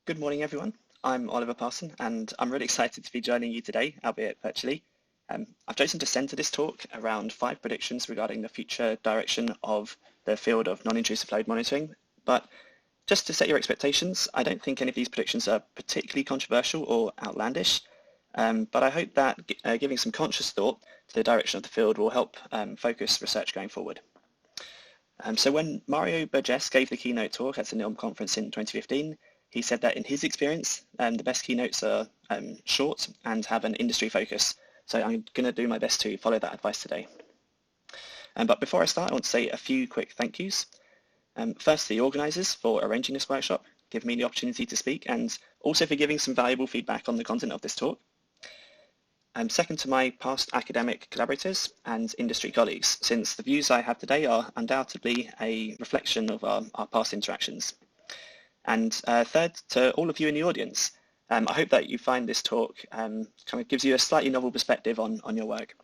Good morning, everyone. I'm Oliver Parson, and I'm really excited to be joining you today, albeit virtually. I've chosen to centre this talk around 5 predictions regarding the future direction of the field of non-intrusive load monitoring. But just to set your expectations, I don't think any of these predictions are particularly controversial or outlandish, but I hope that giving some conscious thought to the direction of the field will help focus research going forward. So when Mario Burgess gave the keynote talk at the NILM conference in 2015, he said that in his experience, the best keynotes are short and have an industry focus. So I'm going to do my best to follow that advice today. But before I start, I want to say a few quick thank yous. First, the organisers for arranging this workshop, giving me the opportunity to speak, and also for giving some valuable feedback on the content of this talk. Second, to my past academic collaborators and industry colleagues, since the views I have today are undoubtedly a reflection of our past interactions. And third, to all of you in the audience, I hope that you find this talk kind of gives you a slightly novel perspective on your work.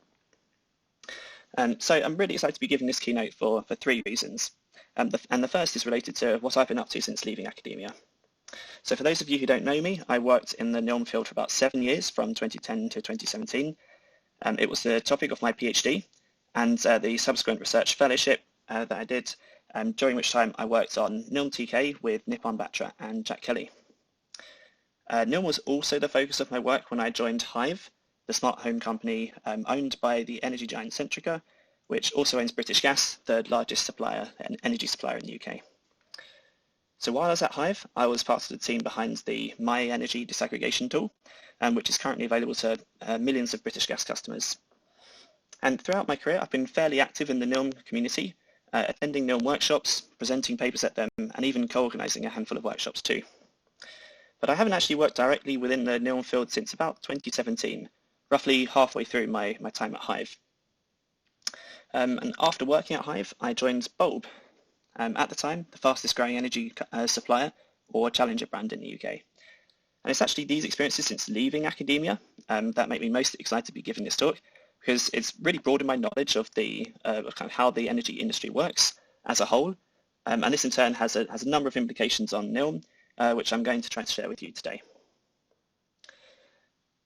So I'm really excited to be giving this keynote for 3 reasons. And the first is related to what I've been up to since leaving academia. So for those of you who don't know me, I worked in the NILM field for about 7 years, from 2010 to 2017. It was the topic of my PhD and the subsequent research fellowship that I did, during which time I worked on NILM TK with Nippon Batra and Jack Kelly. NILM was also the focus of my work when I joined Hive, the smart home company owned by the energy giant Centrica, which also owns British Gas, third largest energy supplier in the UK. So while I was at Hive, I was part of the team behind the My Energy disaggregation tool, which is currently available to millions of British Gas customers. And throughout my career, I've been fairly active in the NILM community, attending NILM workshops, presenting papers at them, and even co-organising a handful of workshops too. But I haven't actually worked directly within the NILM field since about 2017, roughly halfway through my time at Hive. And after working at Hive, I joined Bulb, at the time, the fastest growing energy supplier or challenger brand in the UK. And it's actually these experiences since leaving academia that make me most excited to be giving this talk, because it's really broadened my knowledge of the kind of how the energy industry works as a whole. And this in turn has a number of implications on NILM, which I'm going to try to share with you today.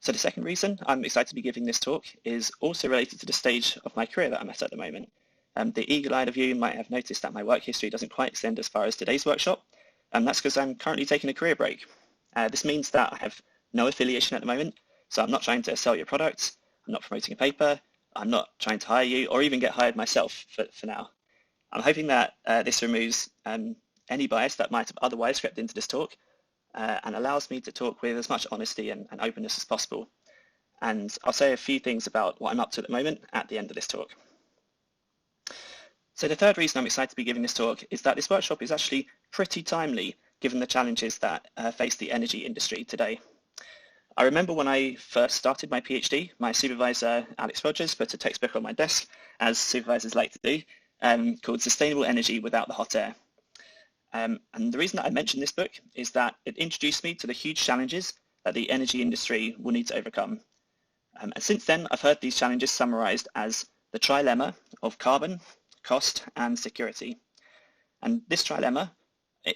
So the second reason I'm excited to be giving this talk is also related to the stage of my career that I'm at the moment. The eagle-eyed of you might have noticed that my work history doesn't quite extend as far as today's workshop, and that's because I'm currently taking a career break. This means that I have no affiliation at the moment, so I'm not trying to sell your products, I'm not promoting a paper, I'm not trying to hire you or even get hired myself for now. I'm hoping that this removes any bias that might have otherwise crept into this talk and allows me to talk with as much honesty and openness as possible. And I'll say a few things about what I'm up to at the moment at the end of this talk. So the third reason I'm excited to be giving this talk is that this workshop is actually pretty timely given the challenges that face the energy industry today. I remember when I first started my PhD, my supervisor, Alex Rogers, put a textbook on my desk, as supervisors like to do, called Sustainable Energy Without the Hot Air. And the reason that I mention this book is that it introduced me to the huge challenges that the energy industry will need to overcome. And since then, I've heard these challenges summarized as the trilemma of carbon, cost, and security. And this trilemma,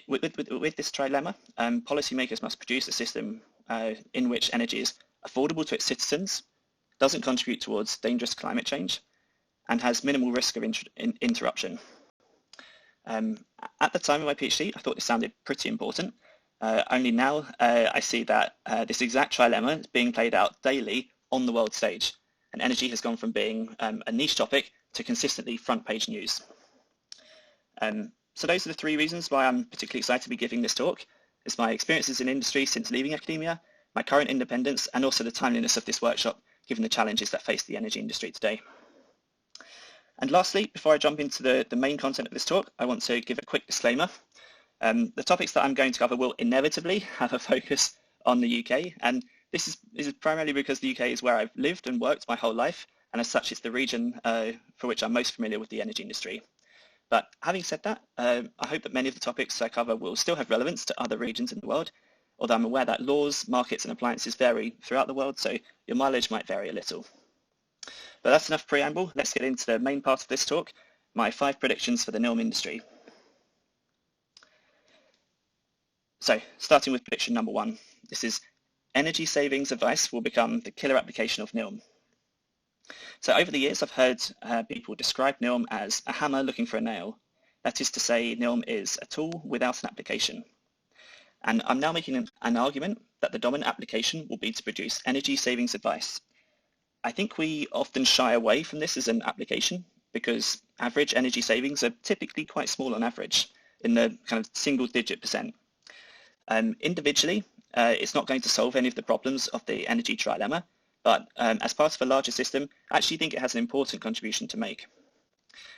with this trilemma, policymakers must produce a system in which energy is affordable to its citizens, doesn't contribute towards dangerous climate change, and has minimal risk of interruption. At the time of my PhD, I thought this sounded pretty important. Only now I see that this exact trilemma is being played out daily on the world stage, and energy has gone from being a niche topic to consistently front page news. So those are the 3 reasons why I'm particularly excited to be giving this talk. It's my experiences in industry since leaving academia, my current independence, and also the timeliness of this workshop, given the challenges that face the energy industry today. And lastly, before I jump into the main content of this talk, I want to give a quick disclaimer. The topics that I'm going to cover will inevitably have a focus on the UK, and this is primarily because the UK is where I've lived and worked my whole life, and as such, it's the region for which I'm most familiar with the energy industry. But having said that, I hope that many of the topics I cover will still have relevance to other regions in the world, although I'm aware that laws, markets, and appliances vary throughout the world, so your mileage might vary a little. But that's enough preamble. Let's get into the main part of this talk, my 5 predictions for the NILM industry. So starting with prediction number 1, this is energy savings advice will become the killer application of NILM. So over the years, I've heard people describe NILM as a hammer looking for a nail. That is to say, NILM is a tool without an application. And I'm now making an argument that the dominant application will be to produce energy savings advice. I think we often shy away from this as an application because average energy savings are typically quite small on average, in the kind of single-digit percent. Individually, it's not going to solve any of the problems of the energy trilemma, but as part of a larger system, I actually think it has an important contribution to make.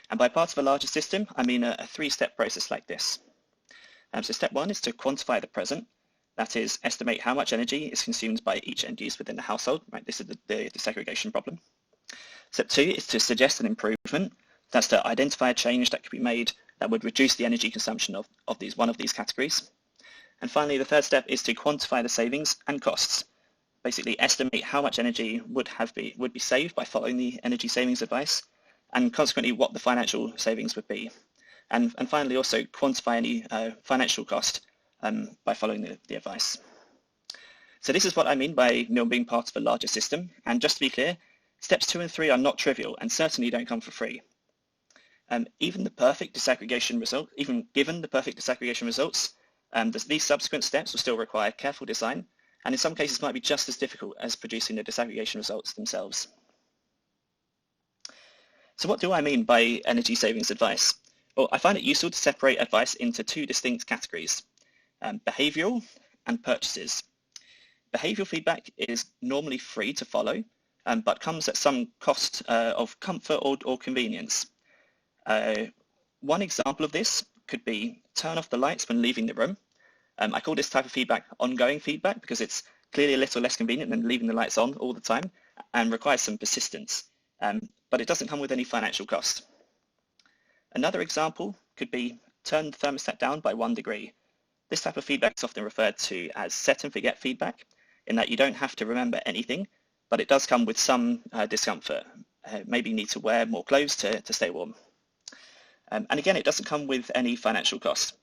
And by part of a larger system, I mean a 3-step process like this. So step 1 is to quantify the present. That is, estimate how much energy is consumed by each end use within the household. Right, this is the segregation problem. Step 2 is to suggest an improvement. That's to identify a change that could be made that would reduce the energy consumption of one of these categories. And finally, the 3rd step is to quantify the savings and costs. Basically, estimate how much energy would be saved by following the energy savings advice, and consequently what the financial savings would be. And finally, also quantify any financial cost by following the advice. So this is what I mean by NILM being part of a larger system. And just to be clear, steps 2 and 3 are not trivial and certainly don't come for free. Even given the perfect disaggregation results, these subsequent steps will still require careful design, and in some cases might be just as difficult as producing the disaggregation results themselves. So what do I mean by energy savings advice? Well, I find it useful to separate advice into 2 distinct categories, behavioral and purchases. Behavioral feedback is normally free to follow, but comes at some cost of comfort or convenience. One example of this could be turn off the lights when leaving the room. I call this type of feedback ongoing feedback because it's clearly a little less convenient than leaving the lights on all the time and requires some persistence, but it doesn't come with any financial cost. Another example could be turn the thermostat down by 1 degree. This type of feedback is often referred to as set and forget feedback, in that you don't have to remember anything, but it does come with some discomfort. Maybe you need to wear more clothes to stay warm. And again, it doesn't come with any financial cost.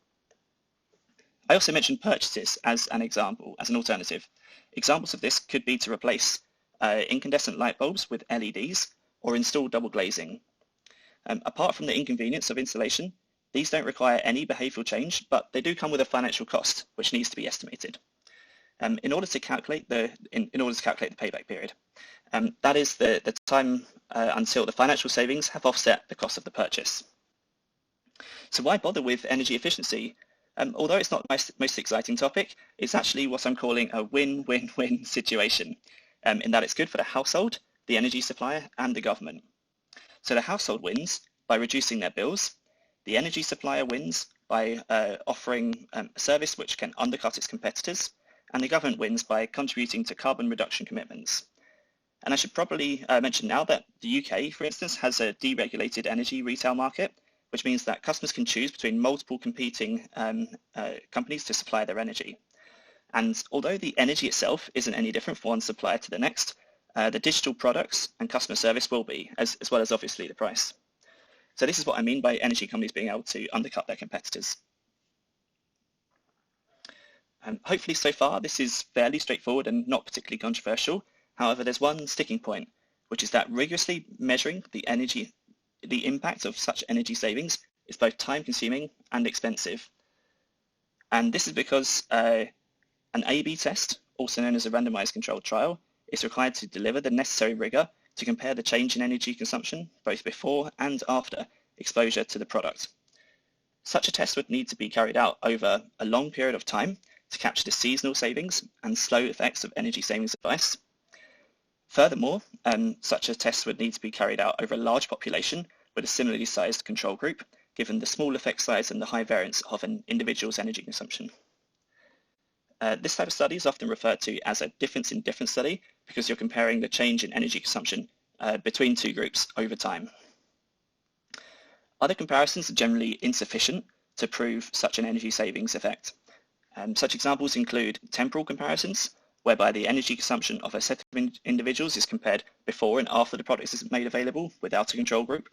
I also mentioned purchases as an example, as an alternative. Examples of this could be to replace incandescent light bulbs with LEDs or install double glazing. Apart from the inconvenience of installation, these don't require any behavioral change, but they do come with a financial cost, which needs to be estimated. In order to calculate the payback period, that is the time until the financial savings have offset the cost of the purchase. So why bother with energy efficiency? Although it's not the most exciting topic, it's actually what I'm calling a win-win-win situation, in that it's good for the household, the energy supplier, and the government. So the household wins by reducing their bills, the energy supplier wins by offering a service which can undercut its competitors, and the government wins by contributing to carbon reduction commitments. And I should probably mention now that the UK, for instance, has a deregulated energy retail market, which means that customers can choose between multiple competing companies to supply their energy. And although the energy itself isn't any different from one supplier to the next, the digital products and customer service will be, as well as obviously the price. So this is what I mean by energy companies being able to undercut their competitors. Hopefully so far this is fairly straightforward and not particularly controversial. However, there's one sticking point, which is that rigorously measuring the impact of such energy savings is both time-consuming and expensive. And this is because an A/B test, also known as a randomized controlled trial, is required to deliver the necessary rigor to compare the change in energy consumption both before and after exposure to the product. Such a test would need to be carried out over a long period of time to capture the seasonal savings and slow effects of energy savings advice. Furthermore, such a test would need to be carried out over a large population with a similarly sized control group, given the small effect size and the high variance of an individual's energy consumption. This type of study is often referred to as a difference in difference study because you're comparing the change in energy consumption between 2 groups over time. Other comparisons are generally insufficient to prove such an energy savings effect. Such examples include temporal comparisons, whereby the energy consumption of a set of individuals is compared before and after the product is made available without a control group.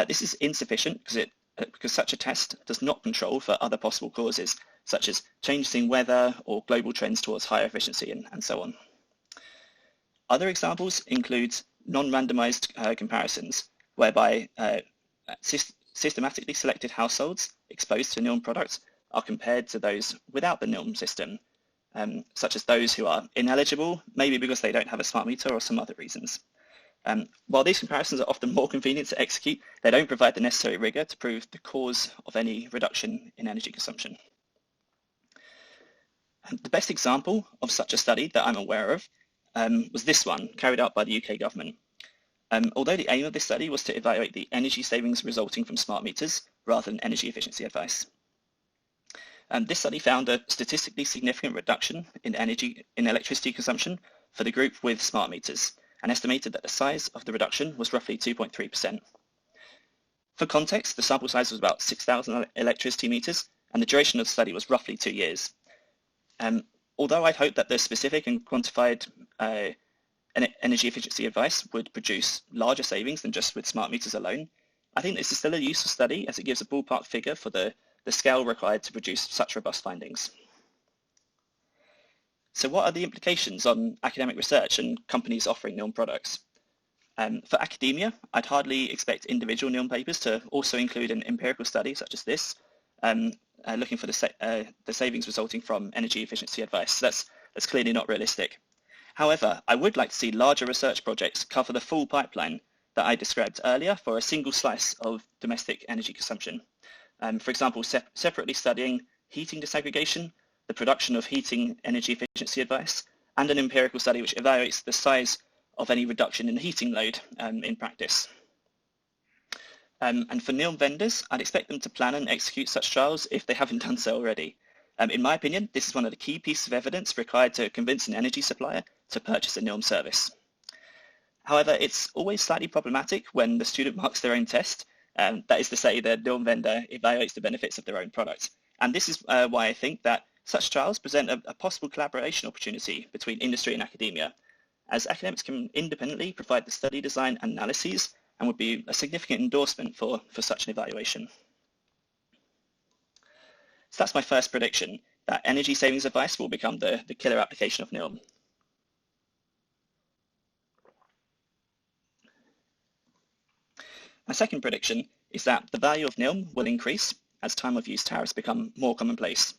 This is insufficient because it because such a test does not control for other possible causes, such as changes in weather or global trends towards higher efficiency and so on. Other examples include non-randomized comparisons, whereby systematically selected households exposed to NILM products are compared to those without the NILM system, such as those who are ineligible, maybe because they don't have a smart meter or some other reasons. While these comparisons are often more convenient to execute, they don't provide the necessary rigor to prove the cause of any reduction in energy consumption. And the best example of such a study that I'm aware of was this one, carried out by the UK government. Although the aim of this study was to evaluate the energy savings resulting from smart meters rather than energy efficiency advice. This study found a statistically significant reduction in electricity consumption for the group with smart meters, and estimated that the size of the reduction was roughly 2.3%. For context, the sample size was about 6,000 electricity meters, and the duration of the study was roughly 2 years. Although I'd hoped that the specific and quantified energy efficiency advice would produce larger savings than just with smart meters alone, I think this is still a useful study as it gives a ballpark figure for the scale required to produce such robust findings. So what are the implications on academic research and companies offering NILM products? For academia, I'd hardly expect individual NILM papers to also include an empirical study such as this, looking for the savings resulting from energy efficiency advice. That's clearly not realistic. However, I would like to see larger research projects cover the full pipeline that I described earlier for a single slice of domestic energy consumption. For example, separately studying heating disaggregation, the production of heating energy efficiency advice, and an empirical study which evaluates the size of any reduction in the heating load in practice. And for NILM vendors, I'd expect them to plan and execute such trials if they haven't done so already. In my opinion, this is one of the key pieces of evidence required to convince an energy supplier to purchase a NILM service. However, it's always slightly problematic when the student marks their own test, that is to say the NILM vendor evaluates the benefits of their own product. And this is why I think that such trials present a possible collaboration opportunity between industry and academia, as academics can independently provide the study design and analyses and would be a significant endorsement for such an evaluation. So that's my first prediction, that energy savings advice will become the killer application of NILM. My second prediction is that the value of NILM will increase as time of use tariffs become more commonplace.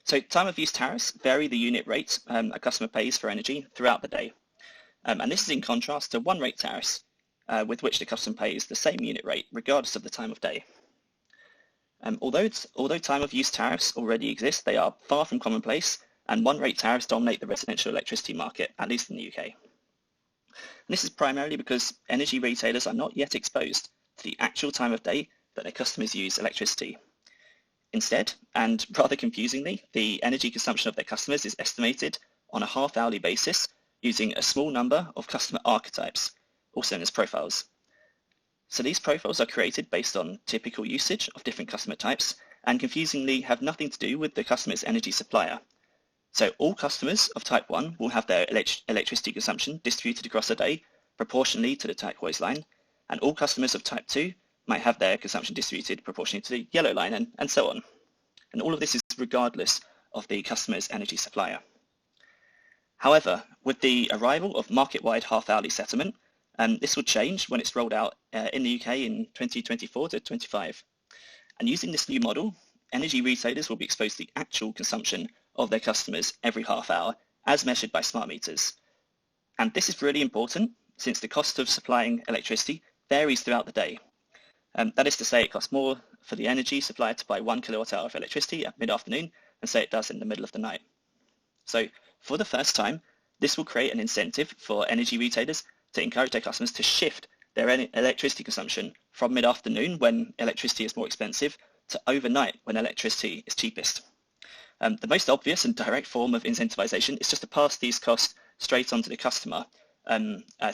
So time of use tariffs vary the unit rate a customer pays for energy throughout the day. And this is in contrast to one rate tariffs with which the customer pays the same unit rate regardless of the time of day. Although time of use tariffs already exist, they are far from commonplace, and one rate tariffs dominate the residential electricity market, at least in the UK. And this is primarily because energy retailers are not yet exposed to the actual time of day that their customers use electricity. Instead, and rather confusingly, the energy consumption of their customers is estimated on a half-hourly basis using a small number of customer archetypes, also known as profiles. So these profiles are created based on typical usage of different customer types and confusingly have nothing to do with the customer's energy supplier. So all customers of type 1 will have their electricity consumption distributed across a day proportionally to the turquoise line, and all customers of type 2 might have their consumption distributed proportionally to the yellow line, and so on. And all of this is regardless of the customer's energy supplier. However, with the arrival of market-wide half-hourly settlement, this will change when it's rolled out in the UK in 2024 to 25. And using this new model, energy retailers will be exposed to the actual consumption of their customers every half hour as measured by smart meters. And this is really important since the cost of supplying electricity varies throughout the day. That is to say, it costs more for the energy supplier to buy 1 kilowatt hour of electricity at mid-afternoon than say it does in the middle of the night. So for the first time, this will create an incentive for energy retailers to encourage their customers to shift their electricity consumption from mid-afternoon when electricity is more expensive to overnight when electricity is cheapest. The most obvious and direct form of incentivization is just to pass these costs straight onto the customer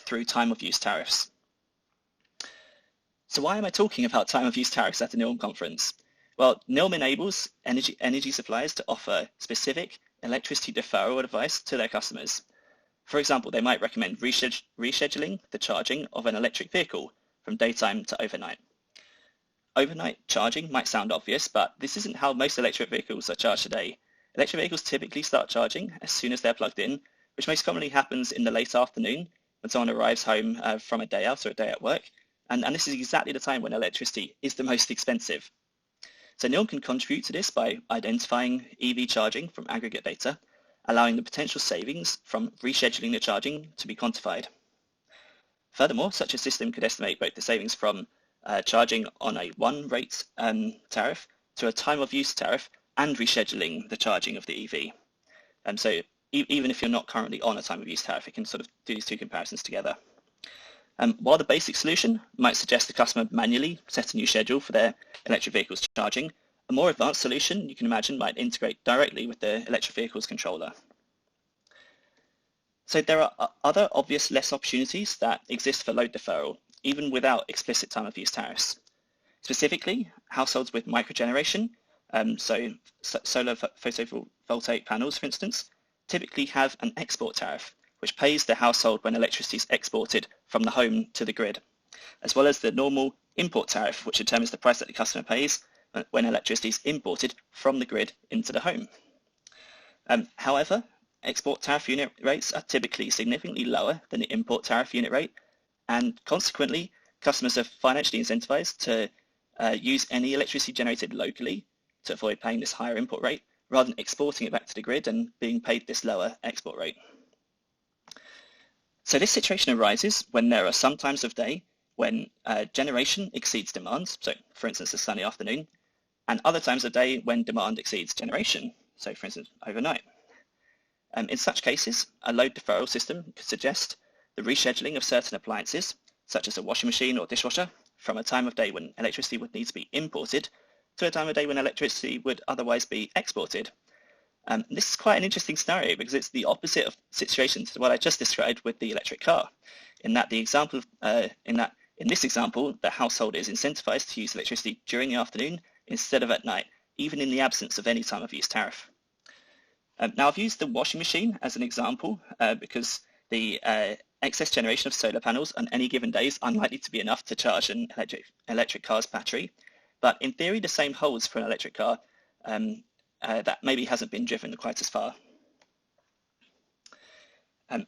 through time of use tariffs. So why am I talking about time of use tariffs at a NILM conference? Well, NILM enables energy suppliers to offer specific electricity deferral advice to their customers. For example, they might recommend rescheduling the charging of an electric vehicle from daytime to overnight. overnight charging might sound obvious, but this isn't how most electric vehicles are charged today. Electric vehicles typically start charging as soon as they're plugged in, which most commonly happens in the late afternoon when someone arrives home from a day out or a day at work. And this is exactly the time when electricity is the most expensive. So NILM can contribute to this by identifying EV charging from aggregate data, allowing the potential savings from rescheduling the charging to be quantified. Furthermore, such a system could estimate both the savings from charging on a one-rate tariff to a time-of-use tariff and rescheduling the charging of the EV. So even if you're not currently on a time-of-use tariff, it can sort of do these two comparisons together. While the basic solution might suggest the customer manually set a new schedule for their electric vehicle's charging, a more advanced solution you can imagine might integrate directly with the electric vehicle's controller. So there are other obvious less opportunities that exist for load deferral, even without explicit time-of-use tariffs. Specifically, households with microgeneration, so solar photovoltaic panels, for instance, typically have an export tariff, which pays the household when electricity is exported from the home to the grid, as well as the normal import tariff, which determines the price that the customer pays when electricity is imported from the grid into the home. However, export tariff unit rates are typically significantly lower than the import tariff unit rate, and consequently, customers are financially incentivized to use any electricity generated locally to avoid paying this higher import rate, rather than exporting it back to the grid and being paid this lower export rate. So this situation arises when there are some times of day when generation exceeds demand, so for instance a sunny afternoon, and other times of day when demand exceeds generation, so for instance overnight. In such cases, a load deferral system could suggest the rescheduling of certain appliances, such as a washing machine or dishwasher, from a time of day when electricity would need to be imported to a time of day when electricity would otherwise be exported. This is quite an interesting scenario because it's the opposite of situations to what I just described with the electric car, in that in this example, the household is incentivized to use electricity during the afternoon instead of at night, even in the absence of any time-of-use tariff. Now, I've used the washing machine as an example because the excess generation of solar panels on any given day is unlikely to be enough to charge an electric car's battery. But in theory, the same holds for an electric car that maybe hasn't been driven quite as far.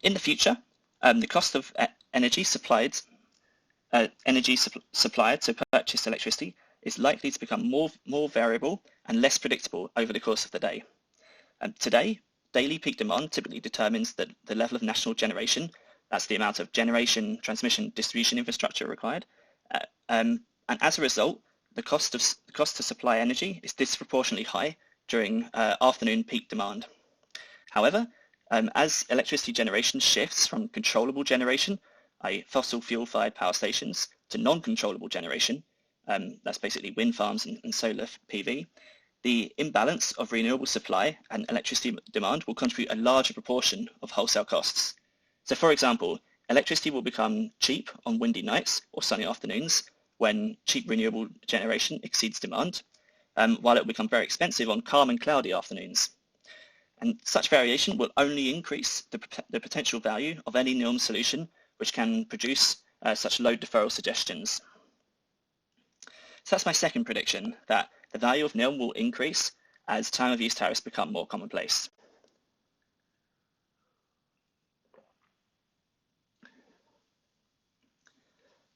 In the future, the cost of energy supplied to purchase electricity is likely to become more variable and less predictable over the course of the day. Today, daily peak demand typically determines the level of national generation. That's the amount of generation, transmission, distribution infrastructure required. And as a result, the cost to supply energy is disproportionately high during afternoon peak demand. However, as electricity generation shifts from controllable generation, i.e. fossil fuel-fired power stations, to non-controllable generation, that's basically wind farms and solar PV, the imbalance of renewable supply and electricity demand will contribute a larger proportion of wholesale costs. So for example, electricity will become cheap on windy nights or sunny afternoons when cheap renewable generation exceeds demand, while it will become very expensive on calm and cloudy afternoons. And such variation will only increase the potential value of any NILM solution which can produce such load deferral suggestions. So that's my second prediction, that the value of NILM will increase as time-of-use tariffs become more commonplace.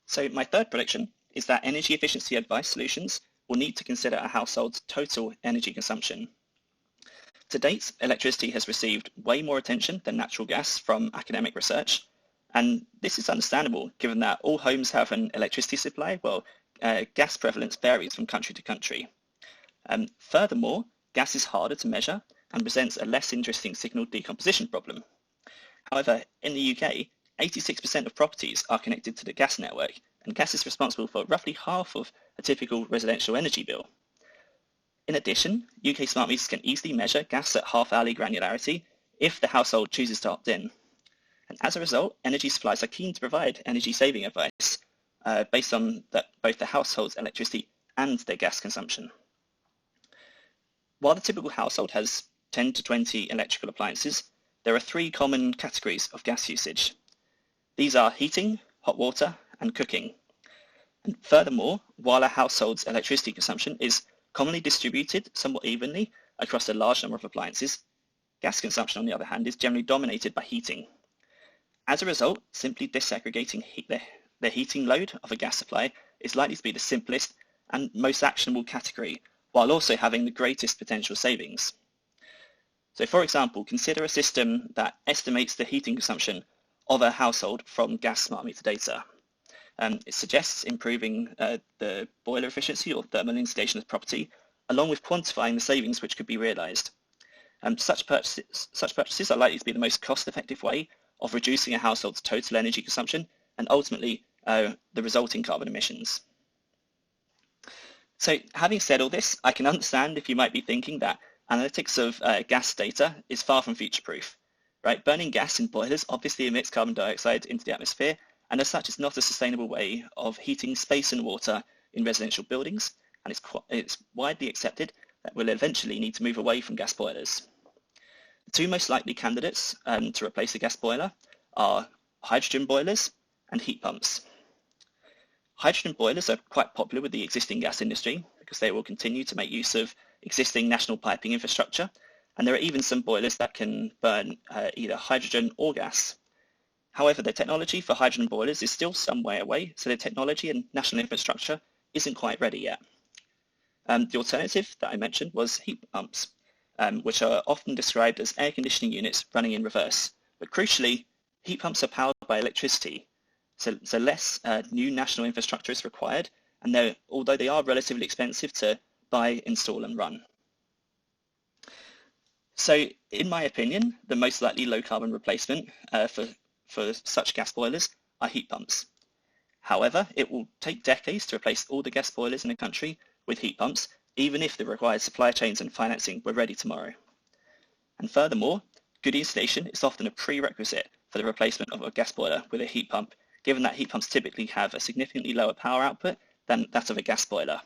So my third prediction is that energy efficiency advice solutions will need to consider a household's total energy consumption. To date, electricity has received way more attention than natural gas from academic research, and this is understandable given that all homes have an electricity supply, while gas prevalence varies from country to country. Furthermore, gas is harder to measure and presents a less interesting signal decomposition problem. However, in the UK, 86% of properties are connected to the gas network, and gas is responsible for roughly half of a typical residential energy bill. In addition, UK smart meters can easily measure gas at half-hourly granularity if the household chooses to opt in. And as a result, energy suppliers are keen to provide energy-saving advice based on both the household's electricity and their gas consumption. While the typical household has 10 to 20 electrical appliances, there are 3 common categories of gas usage. These are heating, hot water, and cooking. And furthermore, while a household's electricity consumption is commonly distributed somewhat evenly across a large number of appliances, gas consumption, on the other hand, is generally dominated by heating. As a result, simply disaggregating the heating load of a gas supply is likely to be the simplest and most actionable category, while also having the greatest potential savings. So for example, consider a system that estimates the heating consumption of a household from gas smart meter data. It suggests improving the boiler efficiency or thermal insulation of the property, along with quantifying the savings which could be realized. Such purchases are likely to be the most cost-effective way of reducing a household's total energy consumption and ultimately the resulting carbon emissions. So having said all this, I can understand if you might be thinking that analytics of gas data is far from future-proof. Right? Burning gas in boilers obviously emits carbon dioxide into the atmosphere, and as such it's not a sustainable way of heating space and water in residential buildings, and it's widely accepted that we'll eventually need to move away from gas boilers. The two most likely candidates to replace a gas boiler are hydrogen boilers and heat pumps. Hydrogen boilers are quite popular with the existing gas industry because they will continue to make use of existing national piping infrastructure, and there are even some boilers that can burn either hydrogen or gas. However, the technology for hydrogen boilers is still some way away, so the technology and national infrastructure isn't quite ready yet. The alternative that I mentioned was heat pumps, which are often described as air conditioning units running in reverse. But crucially, heat pumps are powered by electricity, so less new national infrastructure is required, and although they are relatively expensive to buy, install and run. So in my opinion, the most likely low carbon replacement for such gas boilers are heat pumps. However, it will take decades to replace all the gas boilers in the country with heat pumps, even if the required supply chains and financing were ready tomorrow. And furthermore, good insulation is often a prerequisite for the replacement of a gas boiler with a heat pump, given that heat pumps typically have a significantly lower power output than that of a gas boiler.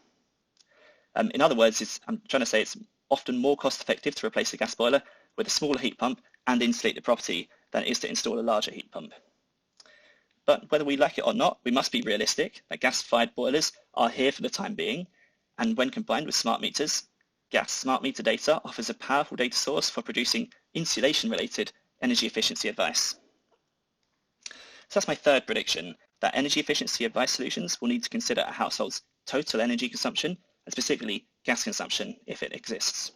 In other words, I'm trying to say it's often more cost effective to replace a gas boiler with a smaller heat pump and insulate the property than it is to install a larger heat pump. But whether we like it or not, we must be realistic that gas-fired boilers are here for the time being, and when combined with smart meters, gas smart meter data offers a powerful data source for producing insulation-related energy efficiency advice. So that's my third prediction, that energy efficiency advice solutions will need to consider a household's total energy consumption, and specifically gas consumption, if it exists.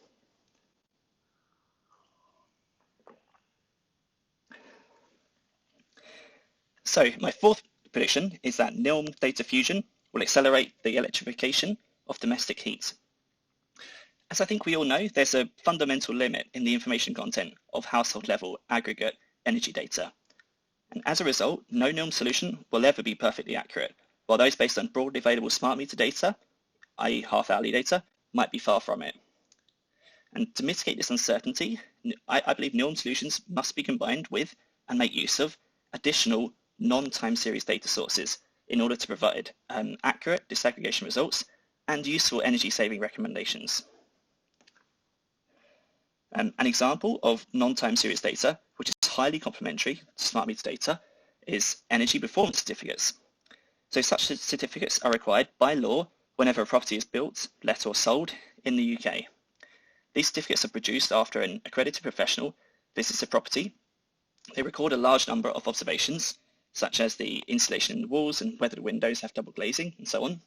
So my fourth prediction is that NILM data fusion will accelerate the electrification of domestic heat. As I think we all know, there's a fundamental limit in the information content of household level aggregate energy data. And as a result, no NILM solution will ever be perfectly accurate, while those based on broadly available smart meter data, i.e. half-hourly data, might be far from it. And to mitigate this uncertainty, I believe NILM solutions must be combined with and make use of additional non-time series data sources in order to provide accurate disaggregation results and useful energy saving recommendations. An example of non-time series data, which is highly complementary to smart meter data, is energy performance certificates. So such certificates are required by law whenever a property is built, let or sold in the UK. These certificates are produced after an accredited professional visits a property. They record a large number of observations, such as the insulation in the walls and whether the windows have double glazing and so on,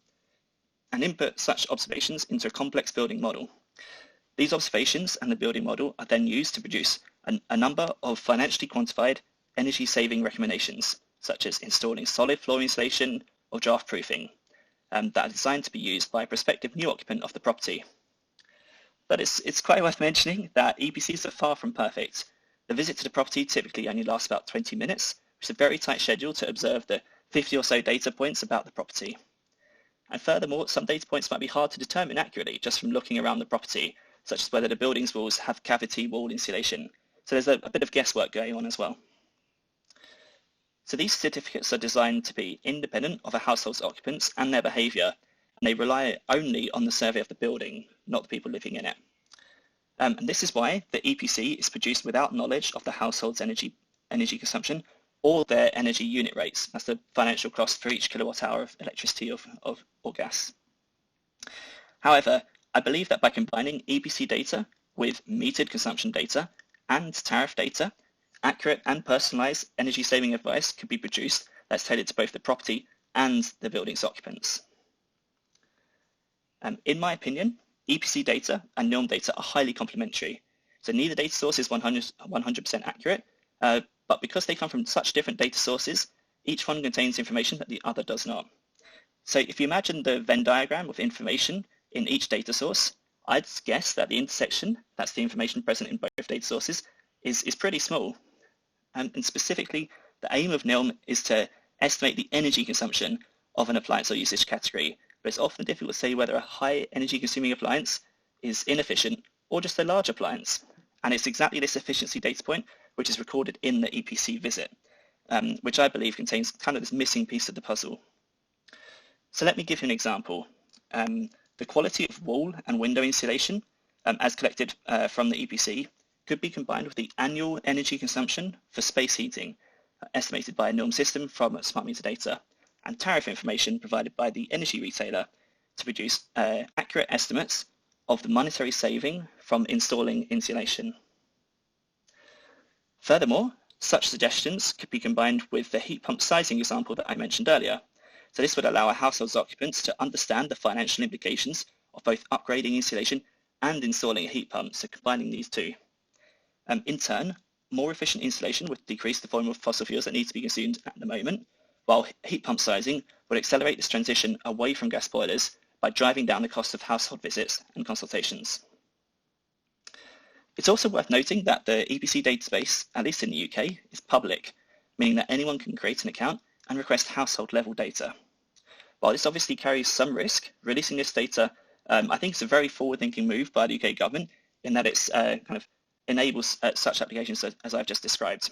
and input such observations into a complex building model. These observations and the building model are then used to produce a number of financially quantified energy saving recommendations, such as installing solid floor insulation or draft proofing, that are designed to be used by a prospective new occupant of the property. But it's quite worth mentioning that EPCs are far from perfect. The visit to the property typically only lasts about 20 minutes, which is a very tight schedule to observe the 50 or so data points about the property. And furthermore, some data points might be hard to determine accurately just from looking around the property, such as whether the building's walls have cavity wall insulation. So there's a bit of guesswork going on as well. So these certificates are designed to be independent of a household's occupants and their behaviour, and they rely only on the survey of the building, not the people living in it. And this is why the EPC is produced without knowledge of the household's energy consumption or their energy unit rates. That's the financial cost for each kilowatt hour of electricity or gas. However, I believe that by combining EPC data with metered consumption data and tariff data, accurate and personalized energy saving advice could be produced that's tailored to both the property and the building's occupants. In my opinion, EPC data and NILM data are highly complementary. So neither data source is 100% accurate, but because they come from such different data sources, each one contains information that the other does not. So if you imagine the Venn diagram of information in each data source, I'd guess that the intersection, that's the information present in both data sources, is pretty small. And specifically, the aim of NILM is to estimate the energy consumption of an appliance or usage category, but it's often difficult to say whether a high energy consuming appliance is inefficient or just a large appliance. And it's exactly this efficiency data point which is recorded in the EPC visit, which I believe contains kind of this missing piece of the puzzle. So let me give you an example. The quality of wall and window insulation as collected from the EPC could be combined with the annual energy consumption for space heating estimated by a NILM system from smart meter data and tariff information provided by the energy retailer to produce accurate estimates of the monetary saving from installing insulation. Furthermore, such suggestions could be combined with the heat pump sizing example that I mentioned earlier. So this would allow a household's occupants to understand the financial implications of both upgrading insulation and installing a heat pump, so combining these two. In turn, more efficient insulation would decrease the volume of fossil fuels that need to be consumed at the moment, while heat pump sizing would accelerate this transition away from gas boilers by driving down the cost of household visits and consultations. It's also worth noting that the EPC database, at least in the UK, is public, meaning that anyone can create an account and request household level data. While this obviously carries some risk, releasing this data, I think it's a very forward-thinking move by the UK government in that it's kind of enables such applications as I've just described.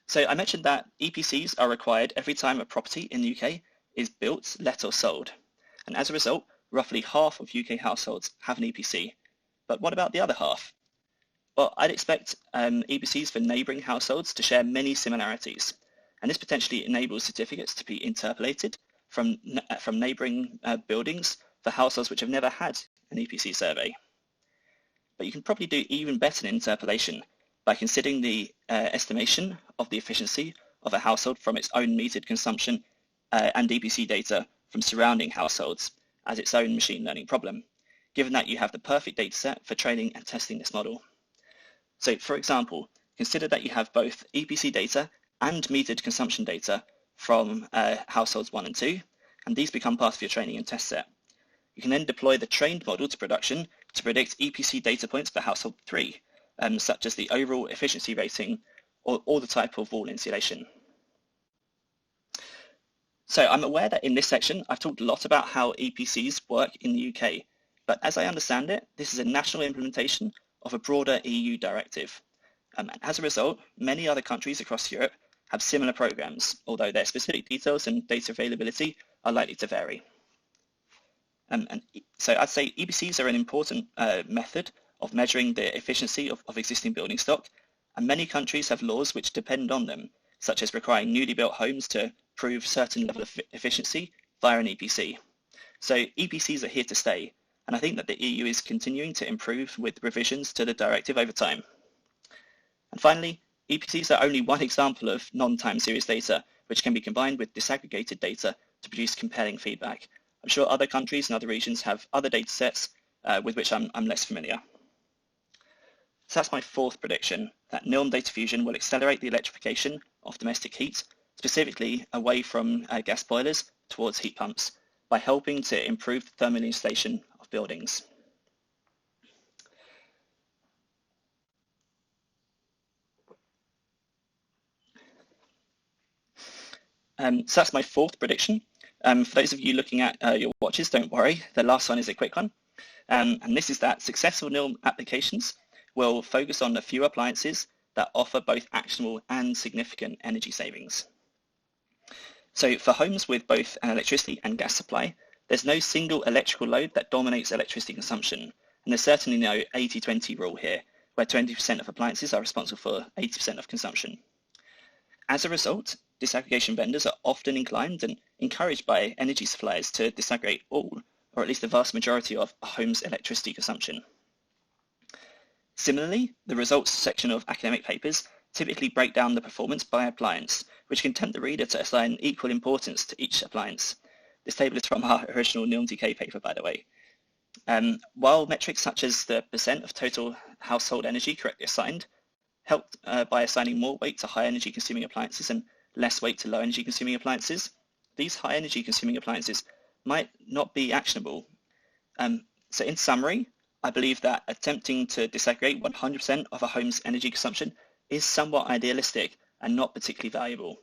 So I mentioned that EPCs are required every time a property in the UK is built, let or sold. And as a result, roughly half of UK households have an EPC. But what about the other half? Well, I'd expect EPCs for neighbouring households to share many similarities. And this potentially enables certificates to be interpolated from neighbouring buildings for households which have never had an EPC survey. But you can probably do even better in interpolation by considering the estimation of the efficiency of a household from its own metered consumption and EPC data from surrounding households as its own machine learning problem, given that you have the perfect data set for training and testing this model. So for example, consider that you have both EPC data and metered consumption data from households 1 and 2, and these become part of your training and test set. You can then deploy the trained model to production to predict EPC data points for household 3, such as the overall efficiency rating or the type of wall insulation. So I'm aware that in this section I've talked a lot about how EPCs work in the UK, but as I understand it, this is a national implementation of a broader EU directive. And as a result, many other countries across Europe have similar programs, although their specific details and data availability are likely to vary. So I'd say EPCs are an important method of measuring the efficiency of existing building stock, and many countries have laws which depend on them, such as requiring newly built homes to prove certain level of efficiency via an EPC. So EPCs are here to stay, and I think that the EU is continuing to improve with revisions to the directive over time. And finally, EPCs are only one example of non-time series data, which can be combined with disaggregated data to produce compelling feedback. I'm sure other countries and other regions have other data sets with which I'm less familiar. So that's my fourth prediction, that NILM data fusion will accelerate the electrification of domestic heat, specifically away from gas boilers towards heat pumps, by helping to improve the thermal insulation of buildings. So that's my fourth prediction. For those of you looking at your watches, don't worry, the last one is a quick one. And this is that successful NILM applications will focus on a few appliances that offer both actionable and significant energy savings. So for homes with both an electricity and gas supply, there's no single electrical load that dominates electricity consumption. And there's certainly no 80-20 rule here, where 20% of appliances are responsible for 80% of consumption. As a result, disaggregation vendors are often inclined and encouraged by energy suppliers to disaggregate all, or at least the vast majority of a home's electricity consumption. Similarly, the results section of academic papers typically break down the performance by appliance, which can tempt the reader to assign equal importance to each appliance. This table is from our original NILM DK paper, by the way. While metrics such as the percent of total household energy correctly assigned help by assigning more weight to high energy consuming appliances and less weight to low energy consuming appliances, these high energy consuming appliances might not be actionable. So in summary, I believe that attempting to disaggregate 100% of a home's energy consumption is somewhat idealistic and not particularly valuable.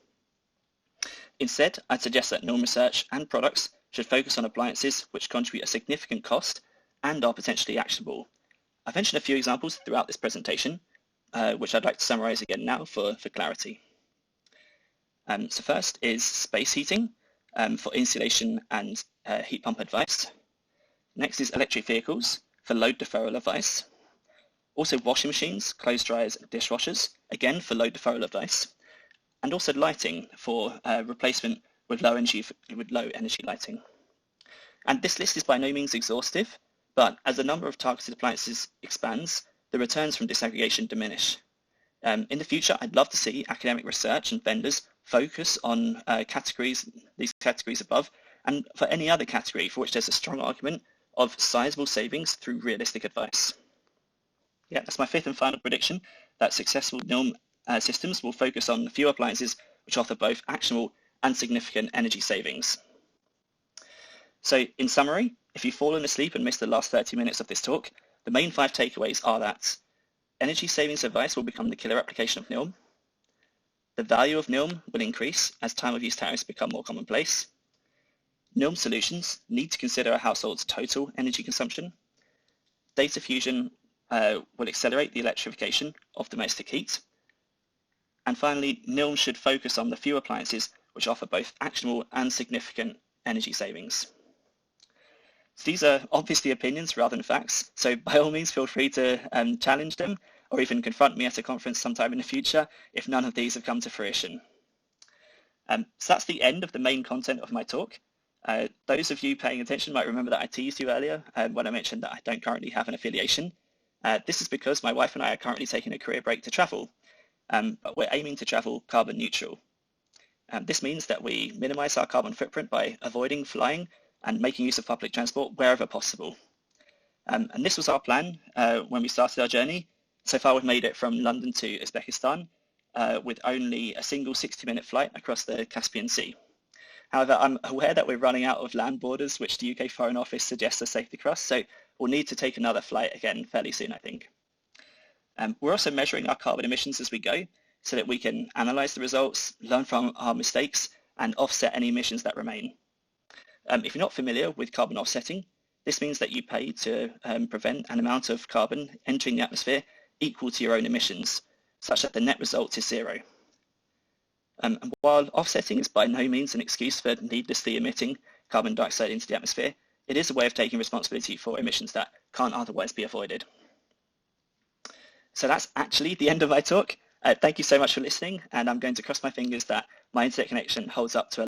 Instead, I'd suggest that NILM research and products should focus on appliances which contribute a significant cost and are potentially actionable. I've mentioned a few examples throughout this presentation, which I'd like to summarize again now for clarity. So first is space heating for insulation and heat pump advice. Next is electric vehicles for load deferral advice. Also washing machines, clothes dryers, and dishwashers, again for load deferral advice. And also lighting for replacement with low energy lighting. And this list is by no means exhaustive, but as the number of targeted appliances expands, the returns from disaggregation diminish. In the future, I'd love to see academic research and vendors focus on these categories above, and for any other category for which there's a strong argument of sizable savings through realistic advice. Yeah, that's my fifth and final prediction, that successful NILM systems will focus on few appliances which offer both actionable and significant energy savings. So in summary, if you've fallen asleep and missed the last 30 minutes of this talk, the main 5 takeaways are that energy savings advice will become the killer application of NILM. The value of NILM will increase as time of use tariffs become more commonplace. NILM solutions need to consider a household's total energy consumption. Data fusion will accelerate the electrification of domestic heat. And finally, NILM should focus on the few appliances which offer both actionable and significant energy savings. So these are obviously opinions rather than facts, so by all means feel free to challenge them or even confront me at a conference sometime in the future if none of these have come to fruition. So that's the end of the main content of my talk. Those of you paying attention might remember that I teased you earlier when I mentioned that I don't currently have an affiliation. This is because my wife and I are currently taking a career break to travel, but we're aiming to travel carbon neutral. This means that we minimize our carbon footprint by avoiding flying and making use of public transport wherever possible. And this was our plan when we started our journey. So far we've made it from London to Uzbekistan with only a single 60-minute flight across the Caspian Sea. However, I'm aware that we're running out of land borders, which the UK Foreign Office suggests are safe to cross, so we'll need to take another flight again fairly soon, I think. We're also measuring our carbon emissions as we go so that we can analyze the results, learn from our mistakes, and offset any emissions that remain. If you're not familiar with carbon offsetting, this means that you pay to prevent an amount of carbon entering the atmosphere equal to your own emissions, such that the net result is zero. And while offsetting is by no means an excuse for needlessly emitting carbon dioxide into the atmosphere, it is a way of taking responsibility for emissions that can't otherwise be avoided. So that's actually the end of my talk. Thank you so much for listening, and I'm going to cross my fingers that my internet connection holds up to a